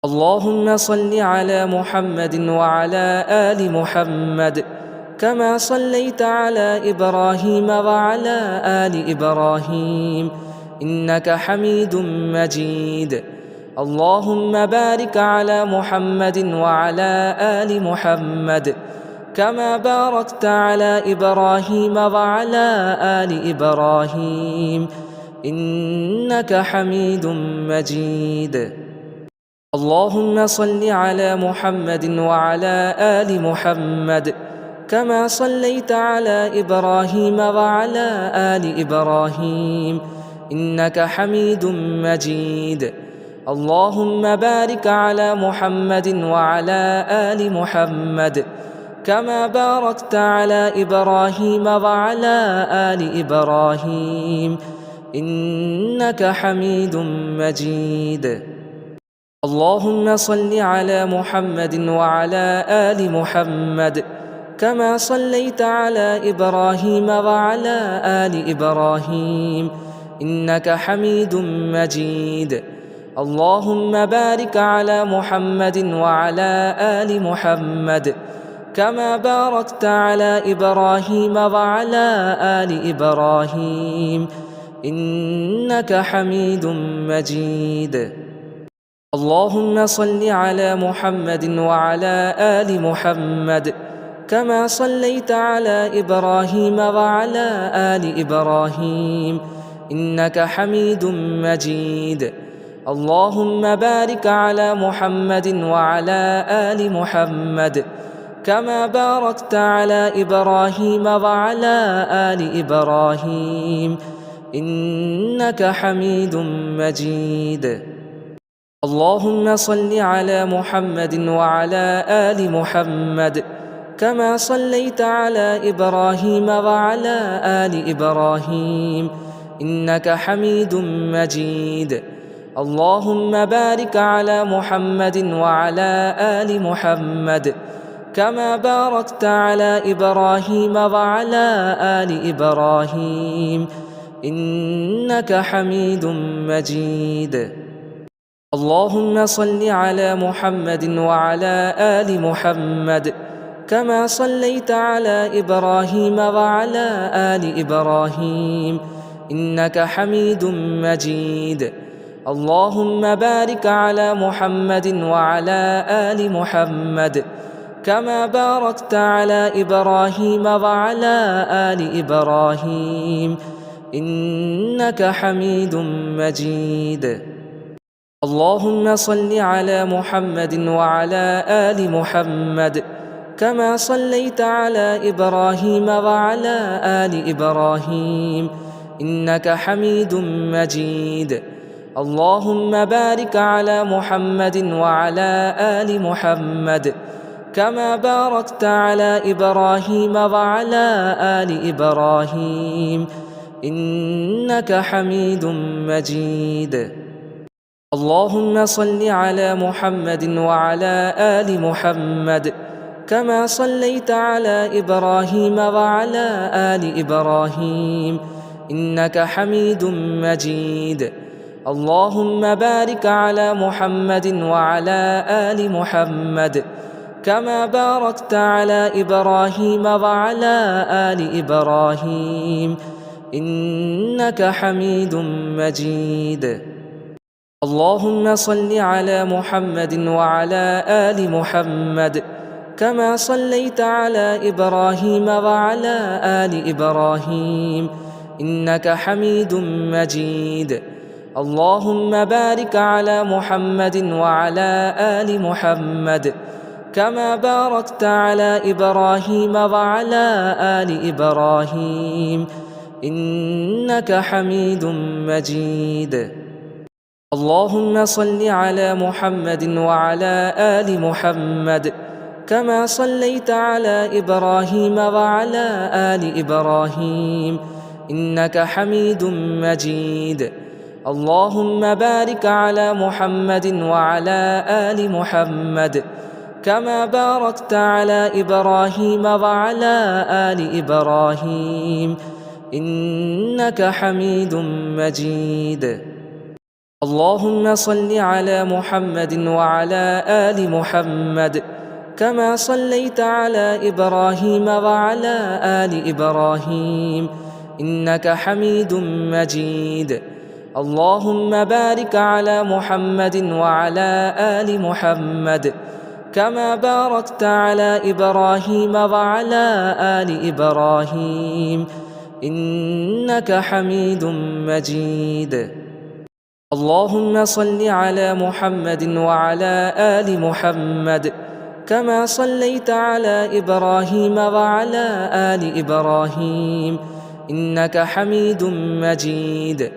اللهم صل على محمد وعلى آل محمد كما صليت على إبراهيم وعلى آل إبراهيم إنك حميد مجيد. اللهم بارك على محمد وعلى آل محمد كما باركت على إبراهيم وعلى آل إبراهيم إنك حميد مجيد. اللهم صل على محمد وعلى آل محمد كما صليت على إبراهيم وعلى آل إبراهيم إنك حميد مجيد. اللهم بارك على محمد وعلى آل محمد كما باركت على إبراهيم وعلى آل إبراهيم إنك حميد مجيد. اللهم صل على محمد وعلى آل محمد كما صليت على إبراهيم وعلى آل إبراهيم إنك حميد مجيد. اللهم بارك على محمد وعلى آل محمد كما باركت على إبراهيم وعلى آل إبراهيم إنك حميد مجيد. اللهم صل على محمد وعلى آل محمد كما صليت على إبراهيم وعلى آل إبراهيم إنك حميد مجيد. اللهم بارك على محمد وعلى آل محمد كما باركت على إبراهيم وعلى آل إبراهيم إنك حميد مجيد. اللهم صل على محمد وعلى آل محمد كما صليت على إبراهيم وعلى آل إبراهيم إنك حميد مجيد. اللهم بارك على محمد وعلى آل محمد كما باركت على إبراهيم وعلى آل إبراهيم إنك حميد مجيد. اللهم صل على محمد وعلى آل محمد كما صليت على إبراهيم وعلى آل إبراهيم إنك حميد مجيد. اللهم بارك على محمد وعلى آل محمد كما باركت على إبراهيم وعلى آل إبراهيم إنك حميد مجيد. اللهم صل على محمد وعلى آل محمد كما صليت على إبراهيم وعلى آل إبراهيم إنك حميد مجيد. اللهم بارك على محمد وعلى آل محمد كما باركت على إبراهيم وعلى آل إبراهيم إنك حميد مجيد. اللهم صل على محمد وعلى آل محمد كما صليت على إبراهيم وعلى آل إبراهيم إنك حميد مجيد. اللهم بارك على محمد وعلى آل محمد كما باركت على إبراهيم وعلى آل إبراهيم إنك حميد مجيد. اللهم صل على محمد وعلى آل محمد كما صليت على إبراهيم وعلى آل إبراهيم إنك حميد مجيد. اللهم بارك على محمد وعلى آل محمد كما باركت على إبراهيم وعلى آل إبراهيم إنك حميد مجيد. اللهم صل على محمد وعلى آل محمد كما صليت على إبراهيم وعلى آل إبراهيم إنك حميد مجيد. اللهم بارك على محمد وعلى آل محمد كما باركت على إبراهيم وعلى آل إبراهيم إنك حميد مجيد. اللهم صل على محمد وعلى آل محمد كما صليت على إبراهيم وعلى آل إبراهيم إنك حميد مجيد. اللهم بارك على محمد وعلى آل محمد كما باركت على إبراهيم وعلى آل إبراهيم إنك حميد مجيد. اللهم صل على محمد وعلى آل محمد كما صليت على إبراهيم وعلى آل إبراهيم إنك حميد مجيد.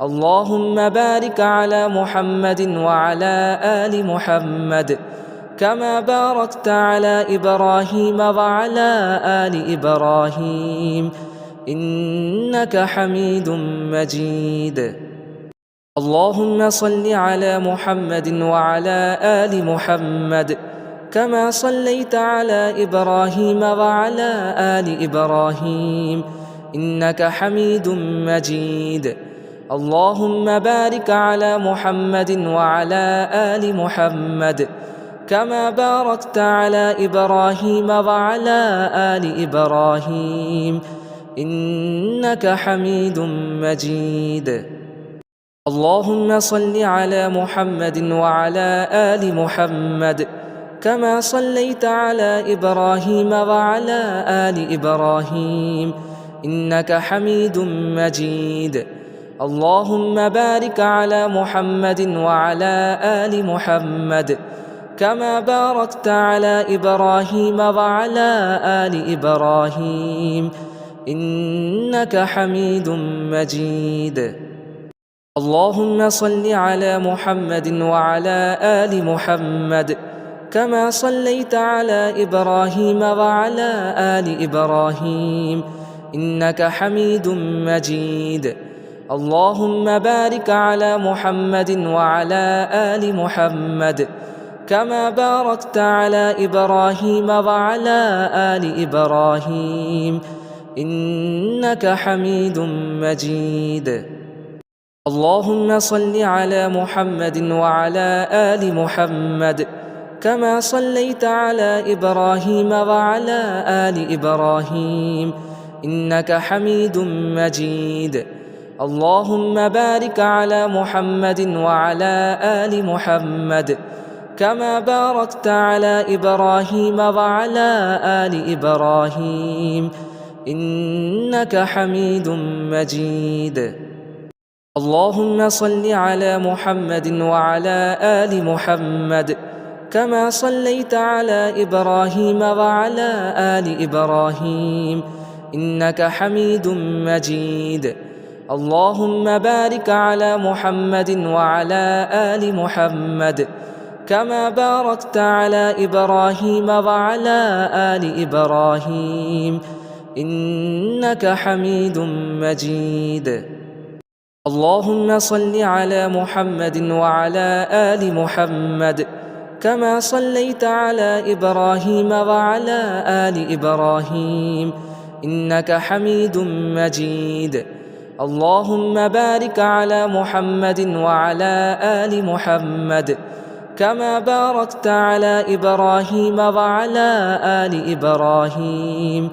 اللهم بارك على محمد وعلى آل محمد كما باركت على إبراهيم وعلى آل إبراهيم إنك حميد مجيد. اللهم صل على محمد وعلى آل محمد كما صليت على إبراهيم وعلى آل إبراهيم إنك حميد مجيد. اللهم بارك على محمد وعلى آل محمد كما باركت على إبراهيم وعلى آل إبراهيم إنك حميد مجيد. اللهم صل على محمد وعلى آل محمد كما صليت على إبراهيم وعلى آل إبراهيم إنك حميد مجيد. اللهم بارك على محمد وعلى آل محمد كما باركت على إبراهيم وعلى آل إبراهيم إنك حميد مجيد. اللهم صل على محمد وعلى آل محمد كما صليت على إبراهيم وعلى آل إبراهيم إنك حميد مجيد. اللهم بارك على محمد وعلى آل محمد كما باركت على إبراهيم وعلى آل إبراهيم إنك حميد مجيد. اللهم صل على محمد وعلى آل محمد كما صليت على إبراهيم وعلى آل إبراهيم إنك حميد مجيد. اللهم بارك على محمد وعلى آل محمد كما باركت على إبراهيم وعلى آل إبراهيم إنك حميد مجيد. اللهم صل على محمد وعلى آل محمد كما صليت على إبراهيم وعلى آل إبراهيم إنك حميد مجيد. اللهم بارك على محمد وعلى آل محمد كما باركت على إبراهيم وعلى آل إبراهيم إنك حميد مجيد. اللهم صل على محمد وعلى آل محمد كما صليت على إبراهيم وعلى آل إبراهيم إنك حميد مجيد. اللهم بارك على محمد وعلى آل محمد كما باركت على إبراهيم وعلى آل إبراهيم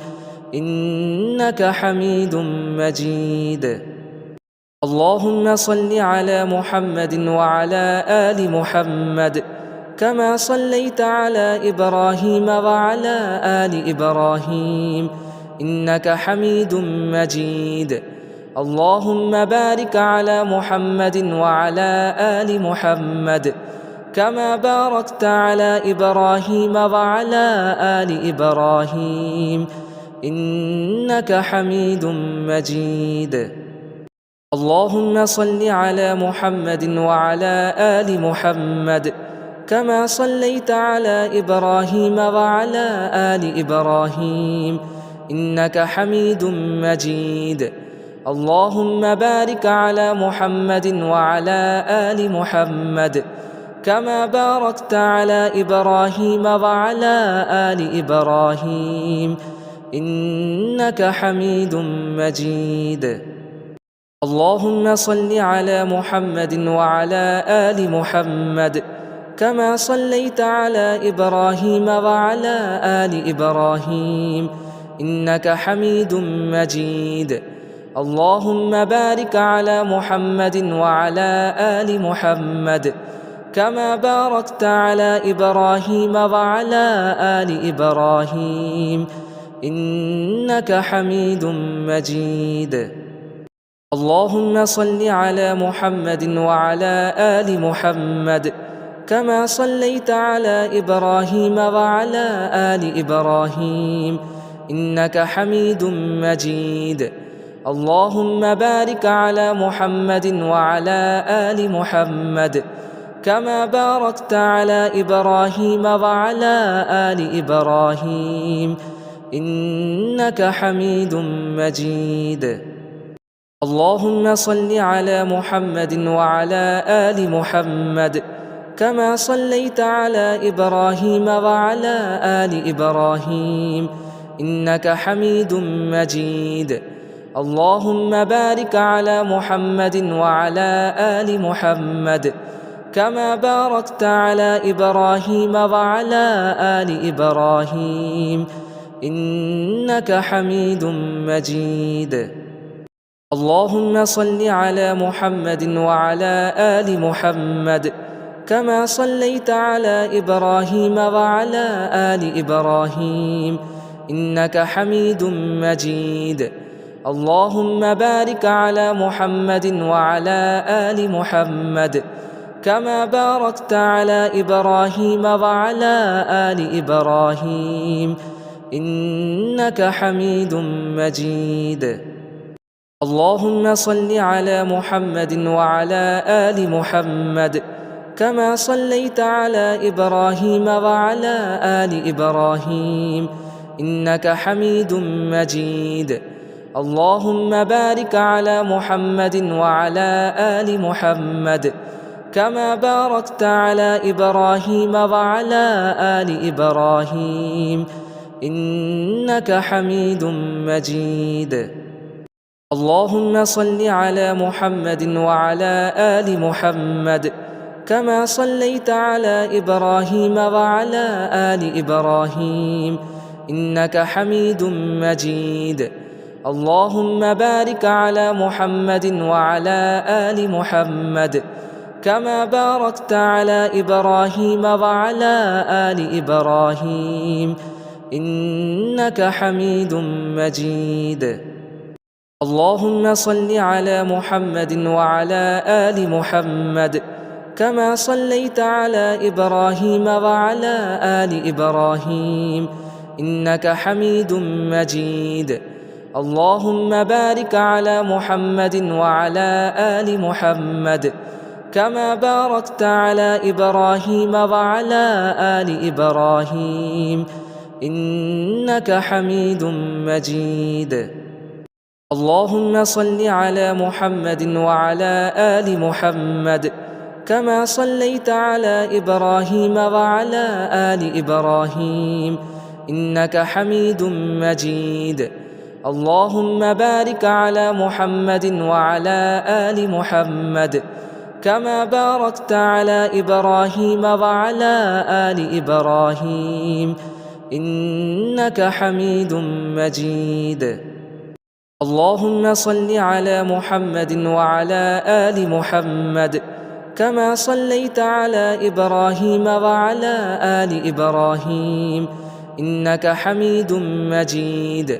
إنك حميد مجيد. اللهم صل على محمد وعلى آل محمد كما صليت على إبراهيم وعلى آل إبراهيم إنك حميد مجيد. اللهم بارك على محمد وعلى آل محمد كما باركت على إبراهيم وعلى آل إبراهيم إنك حميد مجيد. اللهم صل على محمد وعلى آل محمد كما صليت على إبراهيم وعلى آل إبراهيم إنك حميد مجيد. اللهم بارك على محمد وعلى آل محمد كما باركت على إبراهيم وعلى آل إبراهيم إنك حميد مجيد. اللهم صل على محمد وعلى آل محمد كما صليت على إبراهيم وعلى آل إبراهيم إنك حميد مجيد. اللهم بارك على محمد وعلى آل محمد كما باركت على إبراهيم وعلى آل إبراهيم إنك حميد مجيد. اللهم صل على محمد وعلى آل محمد كما صليت على إبراهيم وعلى آل إبراهيم إنك حميد مجيد. اللهم بارك على محمد وعلى آل محمد كما باركت على إبراهيم وعلى آل إبراهيم إنك حميد مجيد. اللهم صل على محمد وعلى آل محمد كما صليت على إبراهيم وعلى آل إبراهيم إنك حميد مجيد. اللهم بارك على محمد وعلى آل محمد كما باركت على إبراهيم وعلى آل إبراهيم إنك حميد مجيد. اللهم صل على محمد وعلى آل محمد كما صليت على إبراهيم وعلى آل إبراهيم إنك حميد مجيد. اللهم بارك على محمد وعلى آل محمد كما باركت على إبراهيم وعلى آل إبراهيم إنك حميد مجيد. اللهم صل على محمد وعلى آل محمد كما صليت على إبراهيم وعلى آل إبراهيم إنك حميد مجيد. اللهم بارك على محمد وعلى آل محمد كما باركت على إبراهيم وعلى آل إبراهيم إنك حميد مجيد. اللهم صل على محمد وعلى آل محمد كما صليت على إبراهيم وعلى آل إبراهيم إنك حميد مجيد. اللهم بارك على محمد وعلى آل محمد كما باركت على إبراهيم وعلى آل إبراهيم إنك حميد مجيد. اللهم صل على محمد وعلى آل محمد كما صليت على إبراهيم وعلى آل إبراهيم إنك حميد مجيد. اللهم بارك على محمد وعلى آل محمد كما باركت على إبراهيم وعلى آل إبراهيم إنك حميد مجيد. اللهم صل على محمد وعلى آل محمد كما صليت على إبراهيم وعلى آل إبراهيم إنك حميد مجيد. اللهم بارك على محمد وعلى آل محمد كما باركت على إبراهيم وعلى آل إبراهيم إنك حميد مجيد. اللهم صل على محمد وعلى آل محمد كما صليت على إبراهيم وعلى آل إبراهيم إنك حميد مجيد.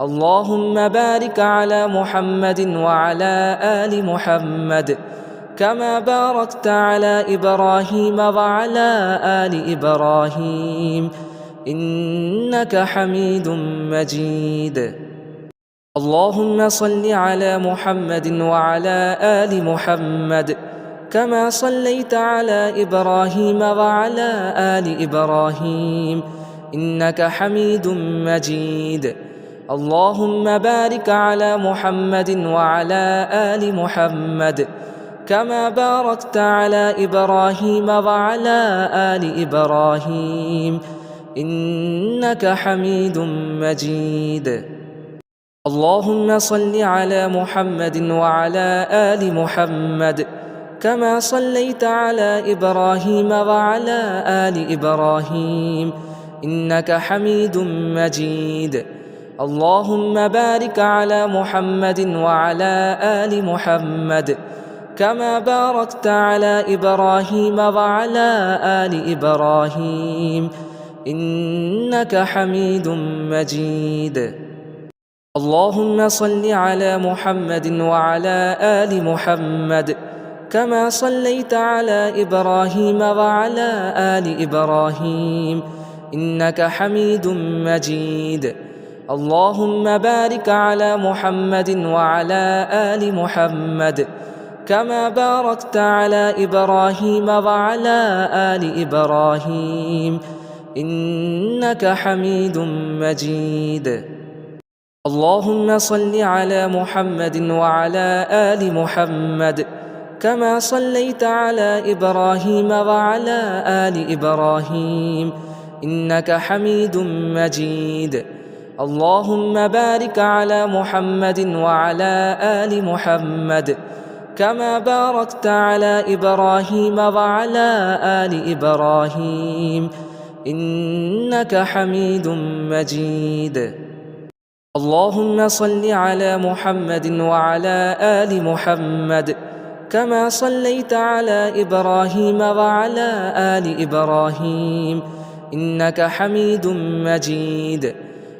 اللهم بارك على محمد وعلى آل محمد كما باركت على إبراهيم وعلى آل إبراهيم إنك حميد مجيد. اللهم صل على محمد وعلى آل محمد كما صليت على إبراهيم وعلى آل إبراهيم إنك حميد مجيد. اللهم بارك على محمد وعلى آل محمد كما باركت على إبراهيم وعلى آل إبراهيم إنك حميد مجيد. اللهم صل على محمد وعلى آل محمد كما صليت على إبراهيم وعلى آل إبراهيم إنك حميد مجيد. اللهم بارك على محمد وعلى آل محمد كما باركت على إبراهيم وعلى آل إبراهيم إنك حميد مجيد. اللهم صل على محمد وعلى آل محمد كما صليت على إبراهيم وعلى آل إبراهيم إنك حميد مجيد. اللهم بارك على محمد وعلى آل محمد كما باركت على إبراهيم وعلى آل إبراهيم إنك حميد مجيد. اللهم صل على محمد وعلى آل محمد كما صليت على إبراهيم وعلى آل إبراهيم إنك حميد مجيد. اللهم بارك على محمد وعلى آل محمد كما باركت على إبراهيم وعلى آل إبراهيم إنك حميد مجيد. اللهم صل على محمد وعلى آل محمد كما صليت على إبراهيم وعلى آل إبراهيم إنك حميد مجيد.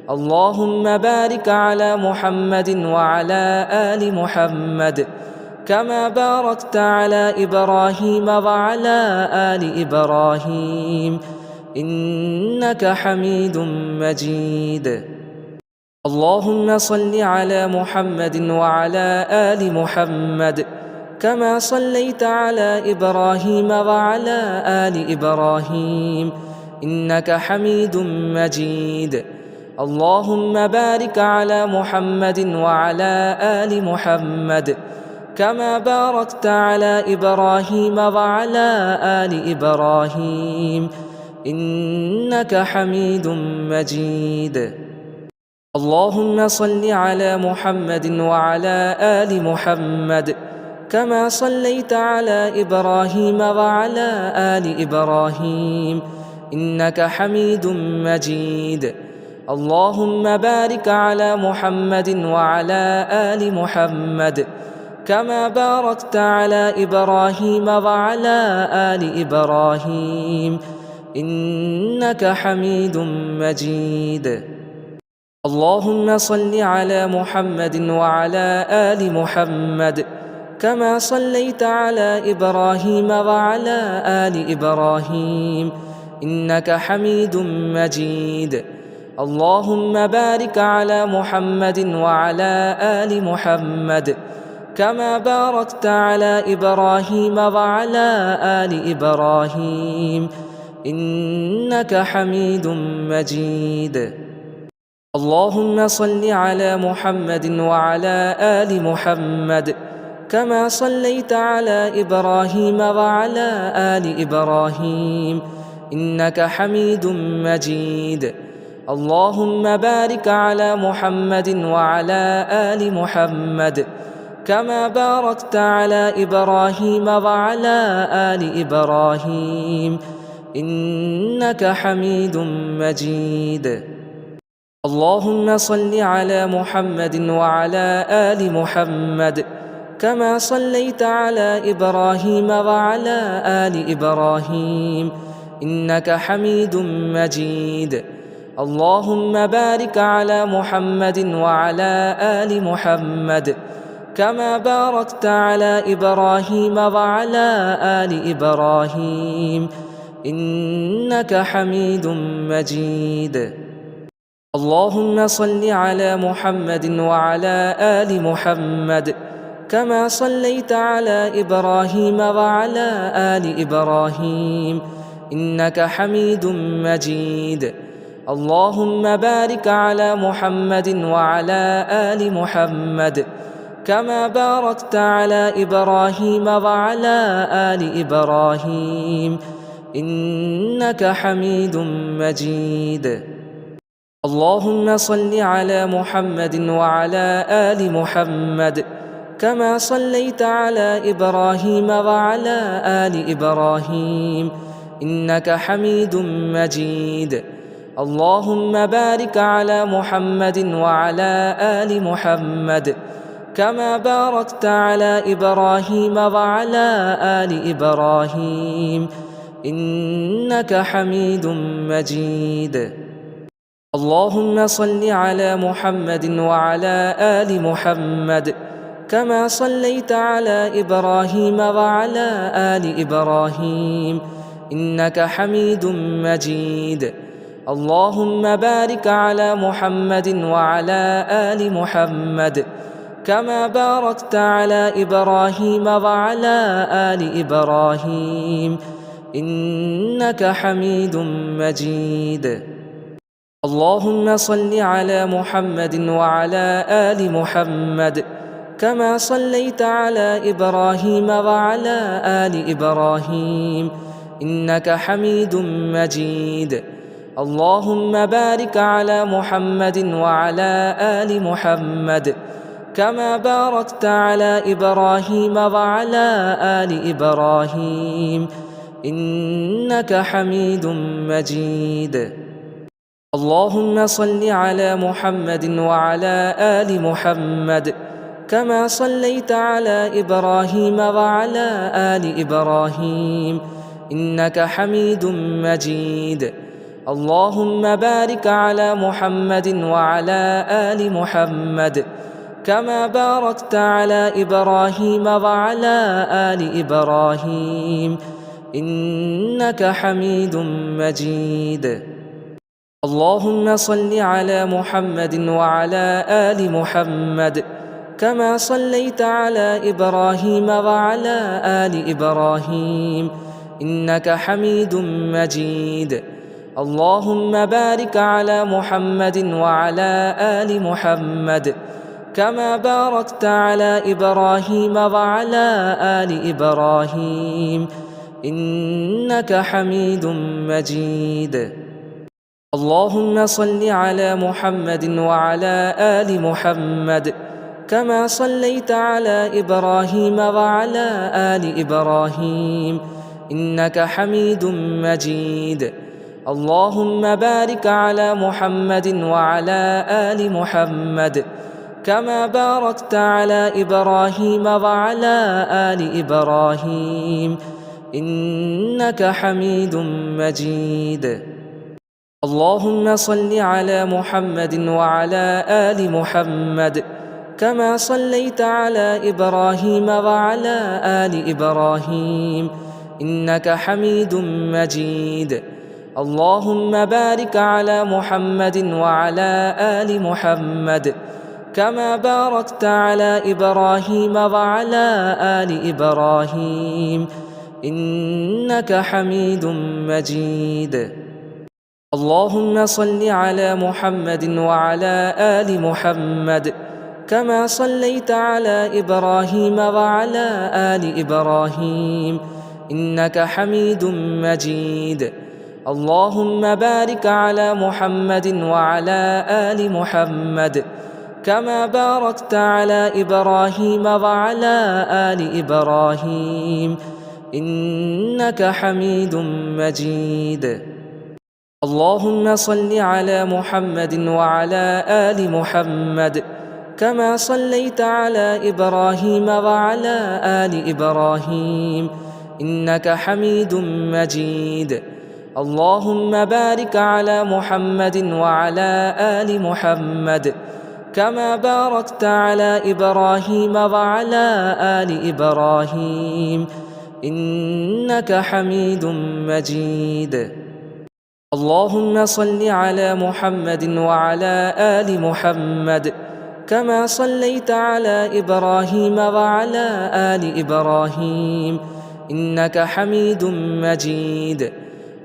اللهم بارك على محمد وعلى آل محمد كما باركت على إبراهيم وعلى آل إبراهيم إنك حميد مجيد. اللهم صل على محمد وعلى آل محمد كما صليت على إبراهيم وعلى آل إبراهيم إنك حميد مجيد. اللهم بارك على محمد وعلى آل محمد كما باركت على إبراهيم وعلى آل إبراهيم إنك حميد مجيد. اللهم صل على محمد وعلى آل محمد كما صليت على إبراهيم وعلى آل إبراهيم إنك حميد مجيد. اللهم بارك على محمد وعلى آل محمد كما باركت على إبراهيم وعلى آل إبراهيم إنك حميد مجيد. اللهم صل على محمد وعلى آل محمد كما صليت على إبراهيم وعلى آل إبراهيم إنك حميد مجيد. اللهم بارك على محمد وعلى آل محمد كما باركت على إبراهيم وعلى آل إبراهيم إنك حميد مجيد. اللهم صل على محمد وعلى آل محمد كما صليت على إبراهيم وعلى آل إبراهيم إنك حميد مجيد. اللهم بارك على محمد وعلى آل محمد كما باركت على إبراهيم وعلى آل إبراهيم إنك حميد مجيد. اللهم صل على محمد وعلى آل محمد كما صليت على إبراهيم وعلى آل إبراهيم إنك حميد مجيد. اللهم بارك على محمد وعلى آل محمد كما باركت على إبراهيم وعلى آل إبراهيم إنك حميد مجيد. اللهم صل على محمد وعلى آل محمد كما صليت على إبراهيم وعلى آل إبراهيم إنك حميد مجيد. اللهم بارك على محمد وعلى آل محمد كما باركت على إبراهيم وعلى آل إبراهيم إنك حميد مجيد. اللهم صل على محمد وعلى آل محمد كما صليت على إبراهيم وعلى آل إبراهيم إنك حميد مجيد. اللهم بارك على محمد وعلى آل محمد كما باركت على إبراهيم وعلى آل إبراهيم إنك حميد مجيد. اللهم صل على محمد وعلى آل محمد كما صليت على إبراهيم وعلى آل إبراهيم إنك حميد مجيد. اللهم بارك على محمد وعلى آل محمد كما باركت على إبراهيم وعلى آل إبراهيم إنك حميد مجيد. اللهم صل على محمد وعلى آل محمد كما صليت على إبراهيم وعلى آل إبراهيم إنك حميد مجيد. اللهم بارك على محمد وعلى آل محمد كما باركت على إبراهيم وعلى آل إبراهيم إنك حميد مجيد. اللهم صل على محمد وعلى آل محمد كما صليت على إبراهيم وعلى آل إبراهيم إنك حميد مجيد. اللهم بارك على محمد وعلى آل محمد كما باركت على إبراهيم وعلى آل إبراهيم إنك حميد مجيد. اللهم صل على محمد وعلى آل محمد كما صليت على إبراهيم وعلى آل إبراهيم إنك حميد مجيد. اللهم بارك على محمد وعلى آل محمد كما باركت على إبراهيم وعلى آل إبراهيم إنك حميد مجيد. اللهم صل على محمد وعلى آل محمد كما صليت على إبراهيم وعلى آل إبراهيم إنك حميد مجيد. اللهم بارك على محمد وعلى آل محمد كما باركت على إبراهيم وعلى آل إبراهيم إنك حميد مجيد. اللهم صل على محمد وعلى آل محمد كما صليت على إبراهيم وعلى آل إبراهيم إنك حميد مجيد. اللهم بارك على محمد وعلى آل محمد كما باركت على إبراهيم وعلى آل إبراهيم إنك حميد مجيد. اللهم صل على محمد وعلى آل محمد كما صليت على إبراهيم وعلى آل إبراهيم إنك حميد مجيد. اللهم بارك على محمد وعلى آل محمد كما باركت على إبراهيم وعلى آل إبراهيم إنك حميد مجيد. اللهم صل على محمد وعلى آل محمد كما صليت على إبراهيم وعلى آل إبراهيم إنك حميد مجيد. اللهم بارك على محمد وعلى آل محمد كما باركت على إبراهيم وعلى آل إبراهيم إنك حميد مجيد. اللهم صل على محمد وعلى آل محمد كما صليت على إبراهيم وعلى آل إبراهيم إنك حميد مجيد.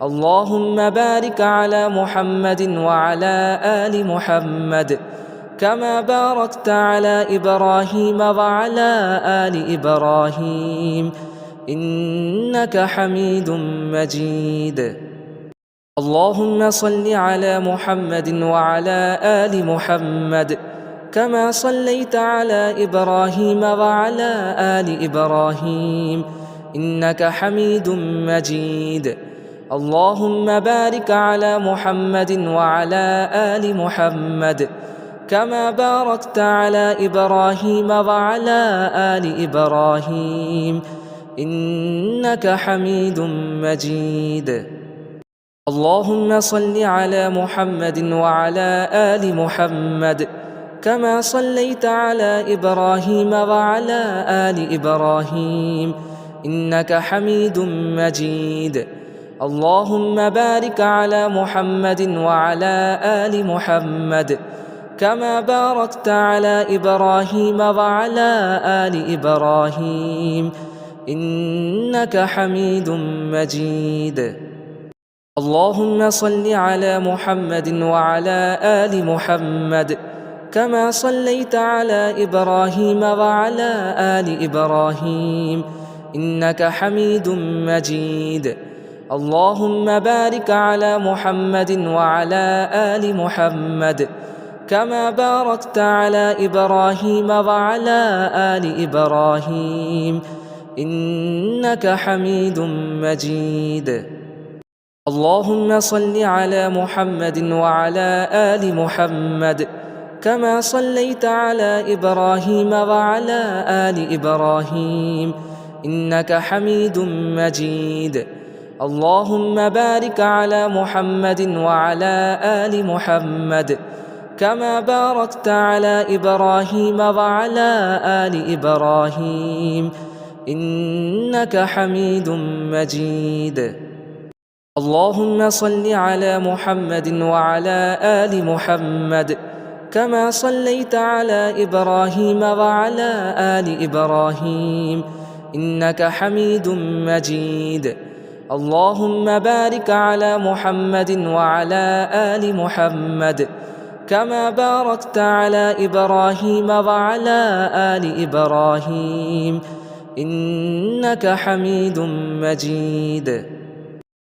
اللهم بارك على محمد وعلى آل محمد كما باركت على إبراهيم وعلى آل إبراهيم إنك حميد مجيد. اللهم صل على محمد وعلى آل محمد كما صليت على إبراهيم وعلى آل إبراهيم إنك حميد مجيد. اللهم بارك على محمد وعلى آل محمد كما باركت على إبراهيم وعلى آل إبراهيم إنك حميد مجيد. اللهم صل على محمد وعلى آل محمد كما صليت على إبراهيم وعلى آل إبراهيم إنك حميد مجيد. اللهم بارك على محمد وعلى آل محمد كما باركت على إبراهيم وعلى آل إبراهيم إنك حميد مجيد. اللهم صل على محمد وعلى آل محمد كما صليت على إبراهيم وعلى آل إبراهيم إنك حميد مجيد. اللهم بارك على محمد وعلى آل محمد كما باركت على إبراهيم وعلى آل إبراهيم إنك حميد مجيد. اللهم صل على محمد وعلى آل محمد كما صليت على إبراهيم وعلى آل إبراهيم إنك حميد مجيد. اللهم بارك على محمد وعلى آل محمد كما باركت على إبراهيم وعلى آل إبراهيم إنك حميد مجيد. اللهم صل على محمد وعلى آل محمد كما صليت على إبراهيم وعلى آل إبراهيم إنك حميد مجيد. اللهم بارك على محمد وعلى آل محمد كما باركت على إبراهيم وعلى آل إبراهيم إنك حميد مجيد.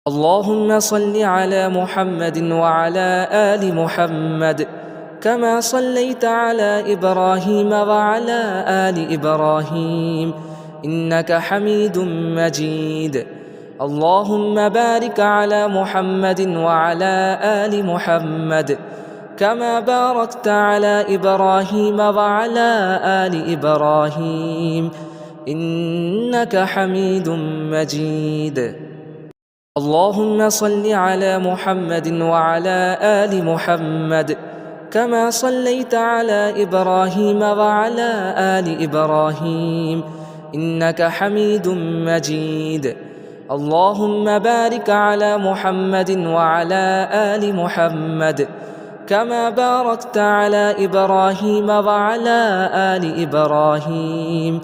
اللهم صل على محمد وعلى آل محمد كما صليت على إبراهيم وعلى آل إبراهيم إنك حميد مجيد. اللهم بارك على محمد وعلى آل محمد كما باركت على إبراهيم وعلى آل إبراهيم إنك حميد مجيد. اللهم صل على محمد وعلى آل محمد كما صليت على إبراهيم وعلى آل إبراهيم إنك حميد مجيد. اللهم بارك على محمد وعلى آل محمد كما باركت على إبراهيم وعلى آل إبراهيم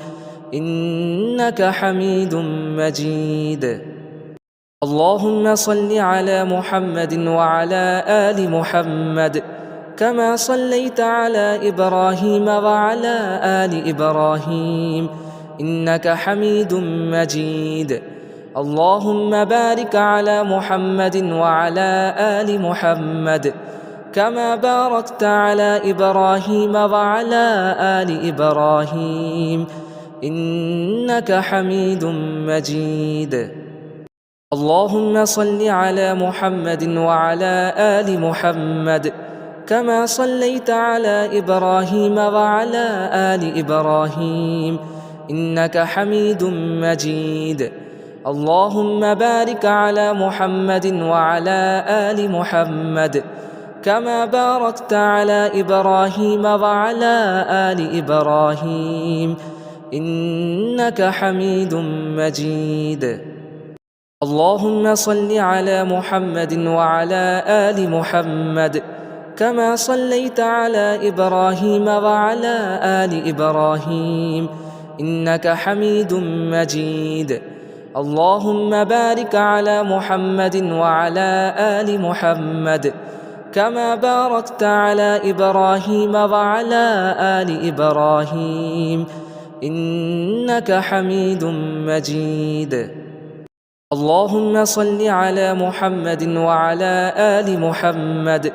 إنك حميد مجيد. اللهم صل على محمد وعلى آل محمد كما صليت على إبراهيم وعلى آل إبراهيم إنك حميد مجيد. اللهم بارك على محمد وعلى آل محمد كما باركت على إبراهيم وعلى آل إبراهيم إنك حميد مجيد. اللهم صل على محمد وعلى آل محمد كما صليت على إبراهيم وعلى آل إبراهيم إنك حميد مجيد. اللهم بارك على محمد وعلى آل محمد كما باركت على إبراهيم وعلى آل إبراهيم إنك حميد مجيد. اللهم صل على محمد وعلى آل محمد كما صليت على إبراهيم وعلى آل إبراهيم إنك حميد مجيد. اللهم بارك على محمد وعلى آل محمد كما باركت على إبراهيم وعلى آل إبراهيم إنك حميد مجيد. اللهم صل على محمد وعلى آل محمد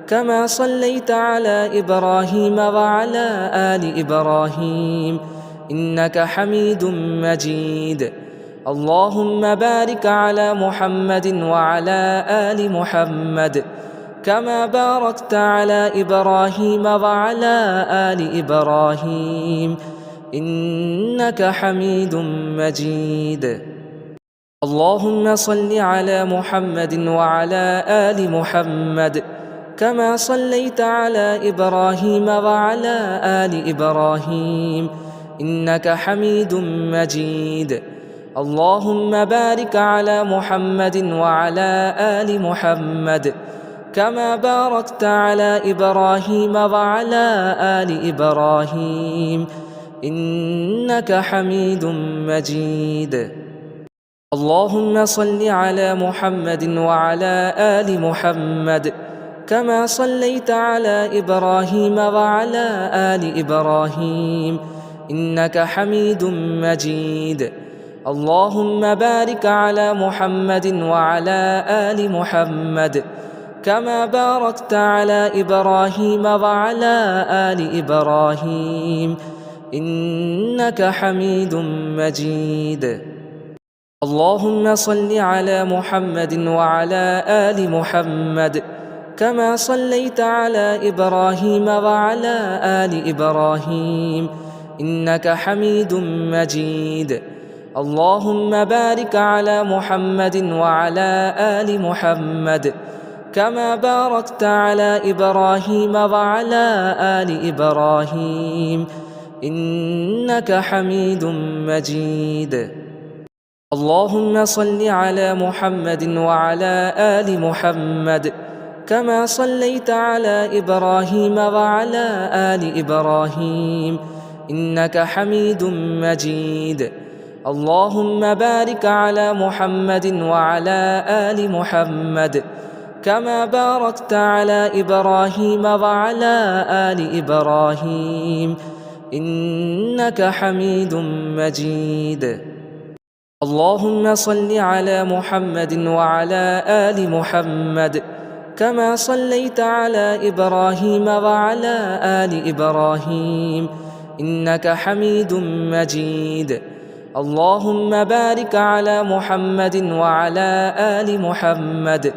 كما صليت على إبراهيم وعلى آل إبراهيم إنك حميد مجيد. اللهم بارك على محمد وعلى آل محمد كما باركت على إبراهيم وعلى آل إبراهيم إنك حميد مجيد. اللهم صل على محمد وعلى آل محمد كما صليت على إبراهيم وعلى آل إبراهيم إنك حميد مجيد. اللهم بارك على محمد وعلى آل محمد كما باركت على إبراهيم وعلى آل إبراهيم إنك حميد مجيد. اللهم صل على محمد وعلى آل محمد كما صليت على إبراهيم وعلى آل إبراهيم إنك حميد مجيد. اللهم بارك على محمد وعلى آل محمد كما باركت على إبراهيم وعلى آل إبراهيم إنك حميد مجيد. اللهم صل على محمد وعلى آل محمد كما صليت على إبراهيم وعلى آل إبراهيم إنك حميد مجيد. اللهم بارك على محمد وعلى آل محمد كما باركت على إبراهيم وعلى آل إبراهيم إنك حميد مجيد. اللهم صل على محمد وعلى آل محمد كما صليت على إبراهيم وعلى آل إبراهيم إنك حميد مجيد. اللهم بارك على محمد وعلى آل محمد كما باركت على إبراهيم وعلى آل إبراهيم إنك حميد مجيد. اللهم صل على محمد وعلى آل محمد كما صليت على إبراهيم وعلى آل إبراهيم إنك حميد مجيد. اللهم بارك على محمد وعلى آل محمد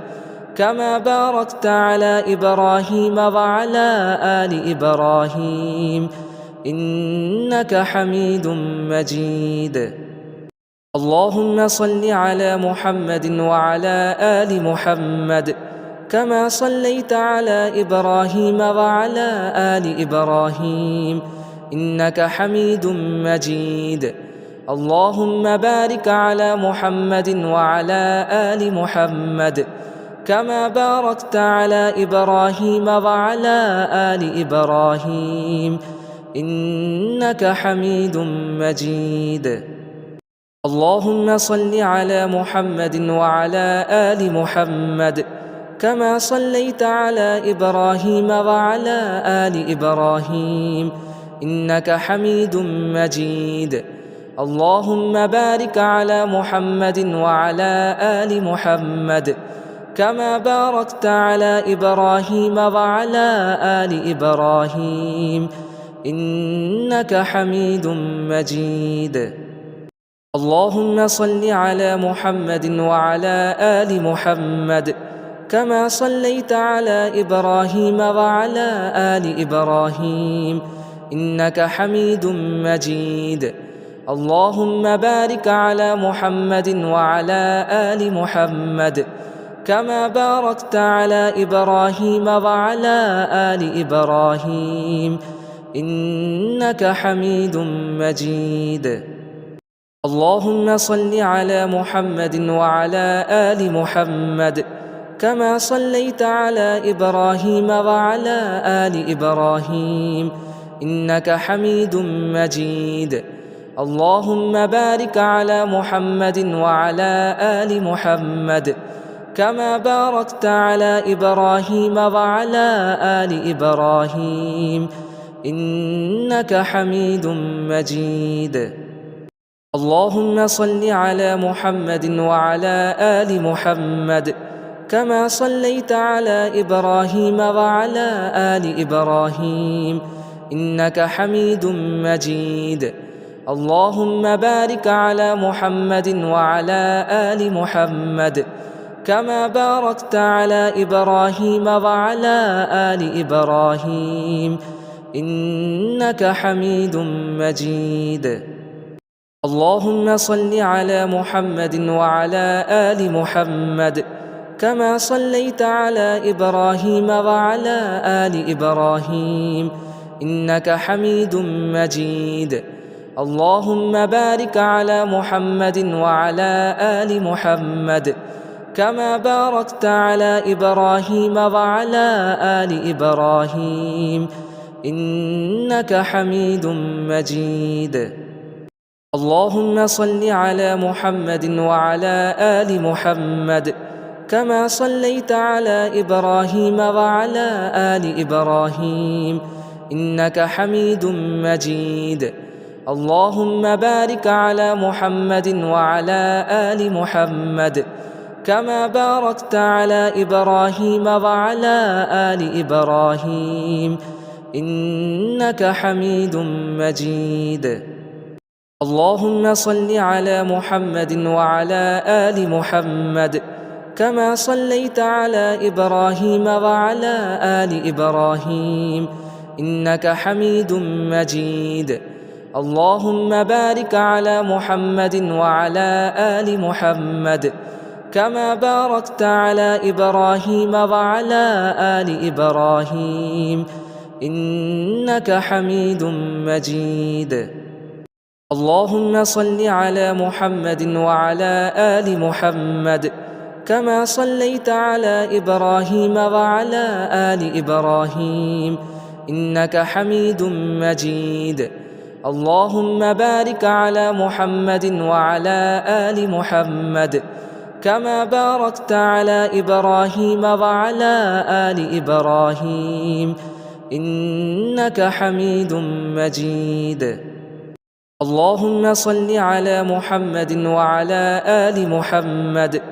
كما باركت على إبراهيم وعلى آل إبراهيم إنك حميد مجيد. اللهم صل على محمد وعلى آل محمد كما صليت على إبراهيم وعلى آل إبراهيم إنك حميد مجيد. اللهم بارك على محمد وعلى آل محمد كما باركت على إبراهيم وعلى آل إبراهيم إنك حميد مجيد. اللهم صل على محمد وعلى آل محمد كما صليت على إبراهيم وعلى آل إبراهيم إنك حميد مجيد. اللهم بارك على محمد وعلى آل محمد كما باركت على إبراهيم وعلى آل إبراهيم إنك حميد مجيد. اللهم صل على محمد وعلى آل محمد كما صليت على إبراهيم وعلى آل إبراهيم إنك حميد مجيد. اللهم بارك على محمد وعلى آل محمد كما باركت على إبراهيم وعلى آل إبراهيم إنك حميد مجيد. اللهم صل على محمد وعلى آل محمد كما صليت على إبراهيم وعلى آل إبراهيم إنك حميد مجيد. اللهم بارك على محمد وعلى آل محمد كما باركت على إبراهيم وعلى آل إبراهيم إنك حميد مجيد. اللهم صل على محمد وعلى آل محمد كما صليت على إبراهيم وعلى آل إبراهيم إنك حميد مجيد. اللهم بارك على محمد وعلى آل محمد كما باركت على إبراهيم وعلى آل إبراهيم إنك حميد مجيد. اللهم صل على محمد وعلى آل محمد كما صليت على إبراهيم وعلى آل إبراهيم إنك حميد مجيد. اللهم بارك على محمد وعلى آل محمد كما باركت على إبراهيم وعلى آل إبراهيم إنك حميد مجيد. اللهم صل على محمد وعلى آل محمد كما صليت على إبراهيم وعلى آل إبراهيم إنك حميد مجيد. اللهم بارك على محمد وعلى آل محمد كما باركت على إبراهيم وعلى آل إبراهيم إنك حميد مجيد. اللهم صل على محمد وعلى آل محمد كما صليت على إبراهيم وعلى آل إبراهيم إنك حميد مجيد. اللهم بارك على محمد وعلى آل محمد كما باركت على إبراهيم وعلى آل إبراهيم إنك حميد مجيد. اللهم صل على محمد وعلى آل محمد كما صليت على إبراهيم وعلى آل إبراهيم إنك حميد مجيد. اللهم بارك على محمد وعلى آل محمد كما باركت على إبراهيم وعلى آل إبراهيم إنك حميد مجيد. اللهم صل على محمد وعلى آل محمد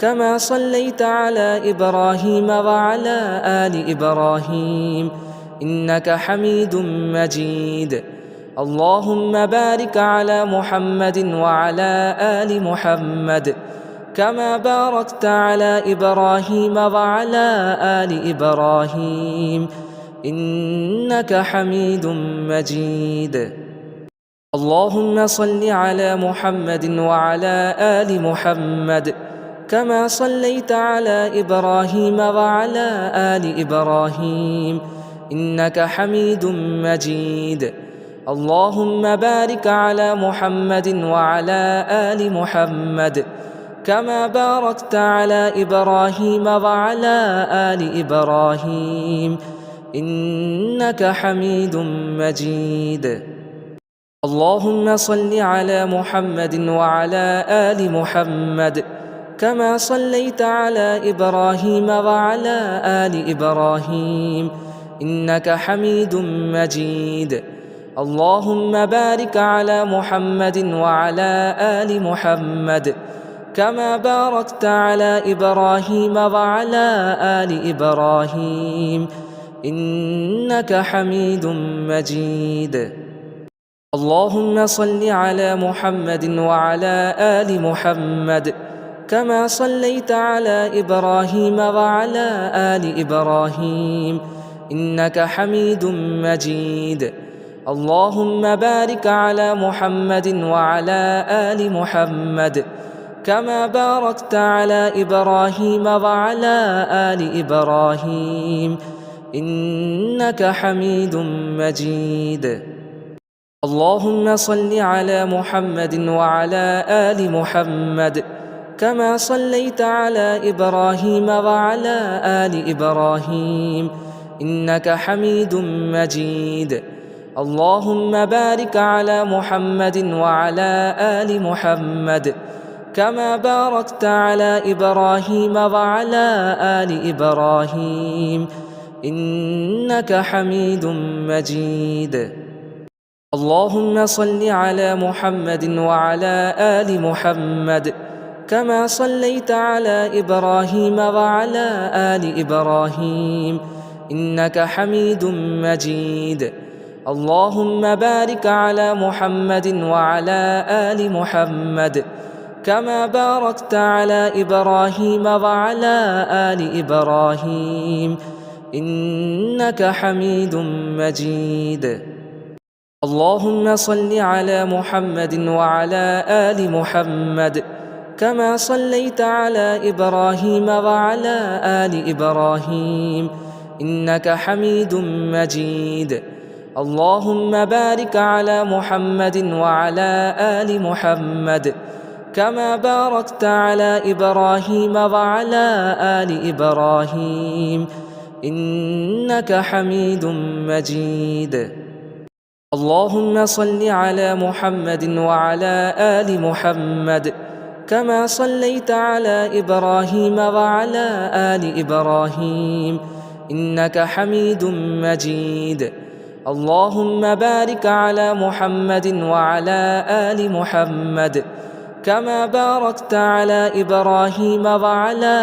كما صليت على إبراهيم وعلى آل إبراهيم إنك حميد مجيد. اللهم بارك على محمد وعلى آل محمد كما باركت على إبراهيم وعلى آل إبراهيم إنك حميد مجيد. اللهم صل على محمد وعلى آل محمد كما صليت على إبراهيم وعلى آل إبراهيم إنك حميد مجيد. اللهم بارك على محمد وعلى آل محمد كما باركت على إبراهيم وعلى آل إبراهيم إنك حميد مجيد. اللهم صل على محمد وعلى آل محمد كما صليت على إبراهيم وعلى آل إبراهيم إنك حميد مجيد. اللهم بارك على محمد وعلى آل محمد كما باركت على إبراهيم وعلى آل إبراهيم إنك حميد مجيد. اللهم صل على محمد وعلى آل محمد كما صليت على إبراهيم وعلى آل إبراهيم إنك حميد مجيد. اللهم بارك على محمد وعلى آل محمد كما باركت على إبراهيم وعلى آل إبراهيم إنك حميد مجيد. اللهم صل على محمد وعلى آل محمد كما صليت على إبراهيم وعلى آل إبراهيم إنك حميد مجيد. اللهم بارك على محمد وعلى آل محمد كما باركت على إبراهيم وعلى آل إبراهيم إنك حميد مجيد. اللهم صل على محمد وعلى آل محمد كما صليت على إبراهيم وعلى آل إبراهيم إنك حميد مجيد. اللهم بارك على محمد وعلى آل محمد كما باركت على إبراهيم وعلى آل إبراهيم إنك حميد مجيد. اللهم صل على محمد وعلى آل محمد كما صليت على إبراهيم وعلى آل إبراهيم إنك حميد مجيد. اللهم بارك على محمد وعلى آل محمد كما باركت على إبراهيم وعلى آل إبراهيم إنك حميد مجيد. اللهم صل على محمد وعلى آل محمد كما صليت على إبراهيم وعلى آل إبراهيم إنك حميد مجيد. اللهم بارك على محمد وعلى آل محمد كما باركت على إبراهيم وعلى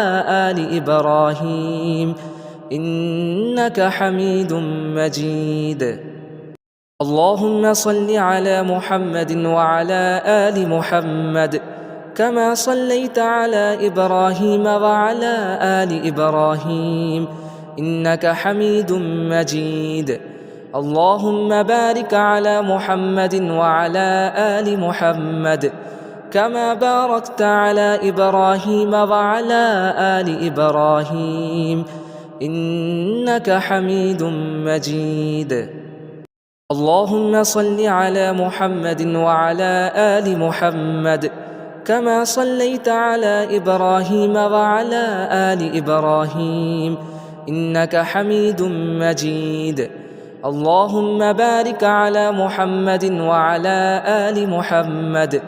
آل إبراهيم إنك حميد مجيد. اللهم صل على محمد وعلى آل محمد كما صليت على إبراهيم وعلى آل إبراهيم إنك حميد مجيد. اللهم بارك على محمد وعلى آل محمد كما باركت على إبراهيم وعلى آل إبراهيم إنك حميد مجيد. اللهم صل على محمد وعلى آل محمد كما صليت على إبراهيم وعلى آل إبراهيم إنك حميد مجيد. اللهم بارك على محمد وعلى آل محمد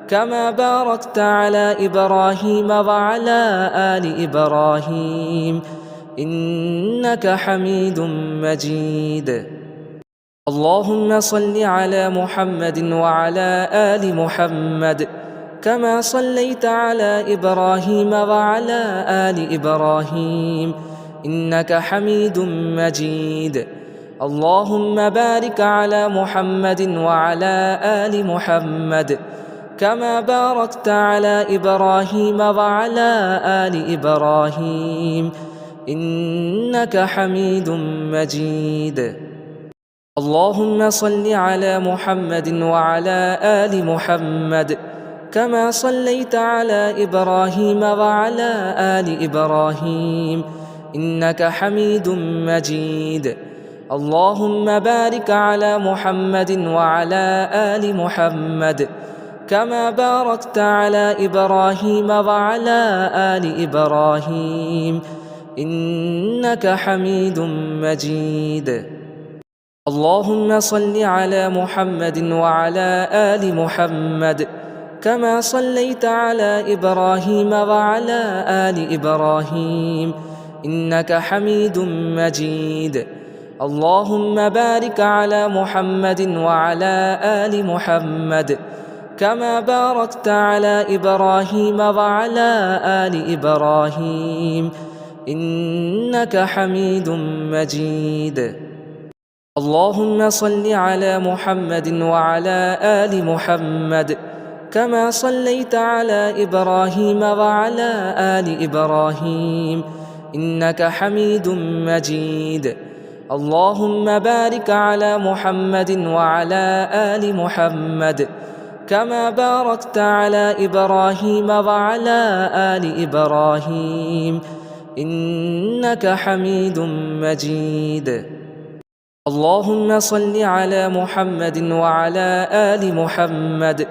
كما باركت على إبراهيم وعلى آل إبراهيم إنك حميد مجيد. اللهم صل على محمد وعلى آل محمد كما صليت على إبراهيم وعلى آل إبراهيم إنك حميد مجيد. اللهم بارك على محمد وعلى آل محمد كما باركت على إبراهيم وعلى آل إبراهيم إنك حميد مجيد. اللهم صل على محمد وعلى آل محمد كما صليت على إبراهيم وعلى آل إبراهيم إنك حميد مجيد. اللهم بارك على محمد وعلى آل محمد كما باركت على إبراهيم وعلى آل إبراهيم إنك حميد مجيد. اللهم صل على محمد وعلى آل محمد كما صليت على إبراهيم وعلى آل إبراهيم إنك حميد مجيد. اللهم بارك على محمد وعلى آل محمد كما باركت على إبراهيم وعلى آل إبراهيم إنك حميد مجيد. اللهم صل على محمد وعلى آل محمد كما صليت على إبراهيم وعلى آل إبراهيم إنك حميد مجيد. اللهم بارك على محمد وعلى آل محمد كما باركت على إبراهيم وعلى آل إبراهيم إنك حميد مجيد. اللهم صل على محمد وعلى آل محمد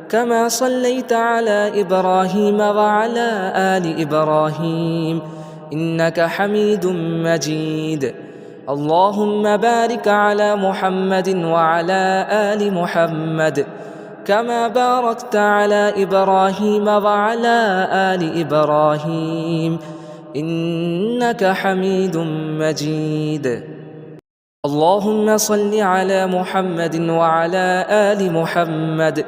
كما صليت على إبراهيم وعلى آل إبراهيم إنك حميد مجيد. اللهم بارك على محمد وعلى آل محمد كما باركت على إبراهيم وعلى آل إبراهيم إنك حميد مجيد. اللهم صل على محمد وعلى آل محمد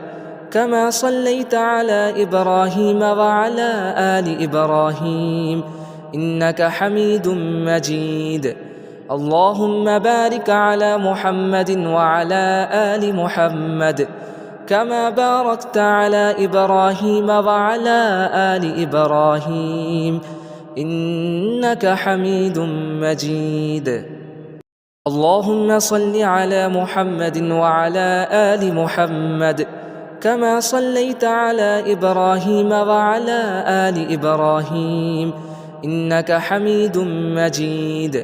كما صليت على إبراهيم وعلى آل إبراهيم إنك حميد مجيد. اللهم بارك على محمد وعلى آل محمد كما باركت على إبراهيم وعلى آل إبراهيم إنك حميد مجيد. اللهم صل على محمد وعلى آل محمد كما صليت على إبراهيم وعلى آل إبراهيم إنك حميد مجيد.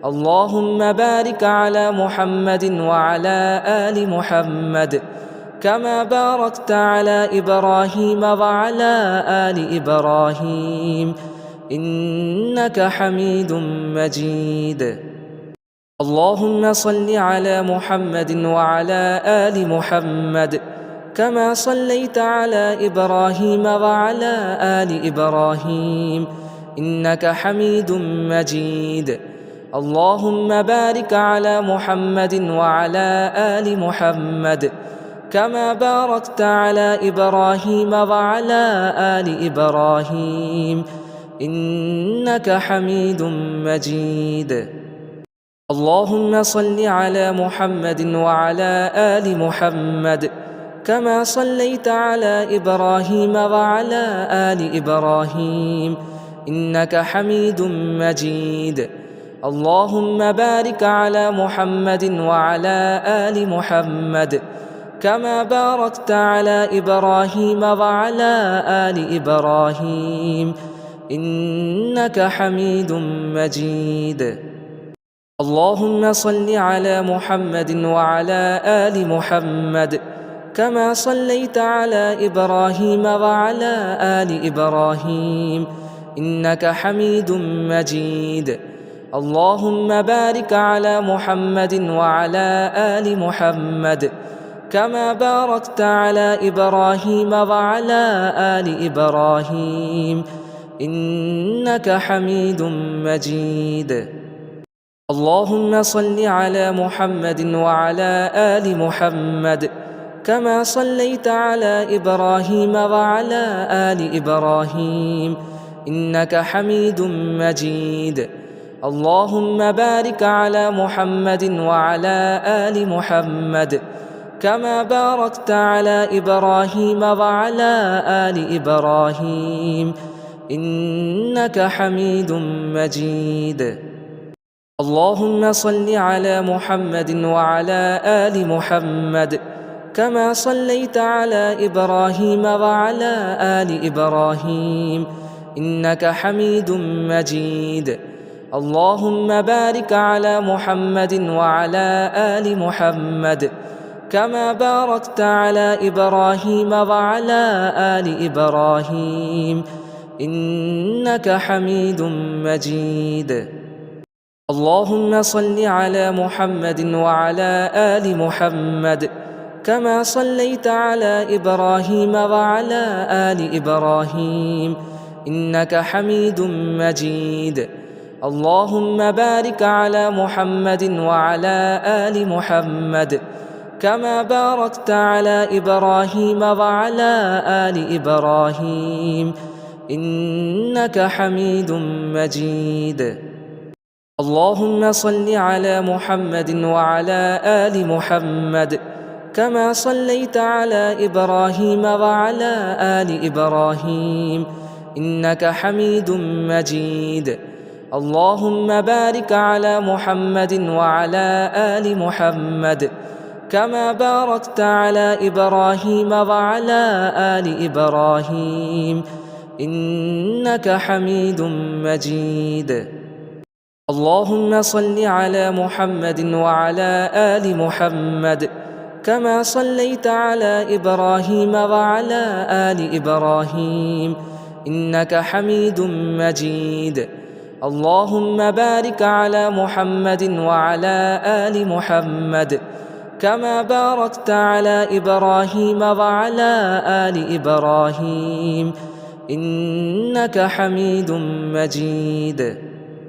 اللهم بارك على محمد وعلى آل محمد كما باركت على إبراهيم وعلى آل إبراهيم إنك حميد مجيد. اللهم صل على محمد وعلى آل محمد كما صليت على إبراهيم وعلى آل إبراهيم إنك حميد مجيد. اللهم بارك على محمد وعلى آل محمد كما باركت على إبراهيم وعلى آل إبراهيم إنك حميد مجيد. اللهم صل على محمد وعلى آل محمد كما صليت على إبراهيم وعلى آل إبراهيم إنك حميد مجيد. اللهم بارك على محمد وعلى آل محمد كما باركت على إبراهيم وعلى آل إبراهيم إنك حميد مجيد. اللهم صل على محمد وعلى آل محمد كما صليت على إبراهيم وعلى آل إبراهيم إنك حميد مجيد. اللهم بارك على محمد وعلى آل محمد كما باركت على إبراهيم وعلى آل إبراهيم إنك حميد مجيد. اللهم صل على محمد وعلى آل محمد كما صليت على إبراهيم وعلى آل إبراهيم إنك حميد مجيد. اللهم بارك على محمد وعلى آل محمد كما باركت على إبراهيم وعلى آل إبراهيم إنك حميد مجيد. اللهم صل على محمد وعلى آل محمد كما صليت على إبراهيم وعلى آل إبراهيم إنك حميد مجيد. اللهم بارك على محمد وعلى آل محمد كما باركت على إبراهيم وعلى آل إبراهيم إنك حميد مجيد. اللهم صل على محمد وعلى آل محمد كما صليت على إبراهيم وعلى آل إبراهيم إنك حميد مجيد. اللهم بارك على محمد وعلى آل محمد كما باركت على إبراهيم وعلى آل إبراهيم إنك حميد مجيد. اللهم صل على محمد وعلى آل محمد كما صليت على إبراهيم وعلى آل إبراهيم إنك حميد مجيد. اللهم بارك على محمد وعلى آل محمد كما باركت على إبراهيم وعلى آل إبراهيم إنك حميد مجيد. اللهم صل على محمد وعلى آل محمد كما صليت على إبراهيم وعلى آل إبراهيم إنك حميد مجيد. اللهم بارك على محمد وعلى آل محمد كما باركت على إبراهيم وعلى آل إبراهيم إنك حميد مجيد.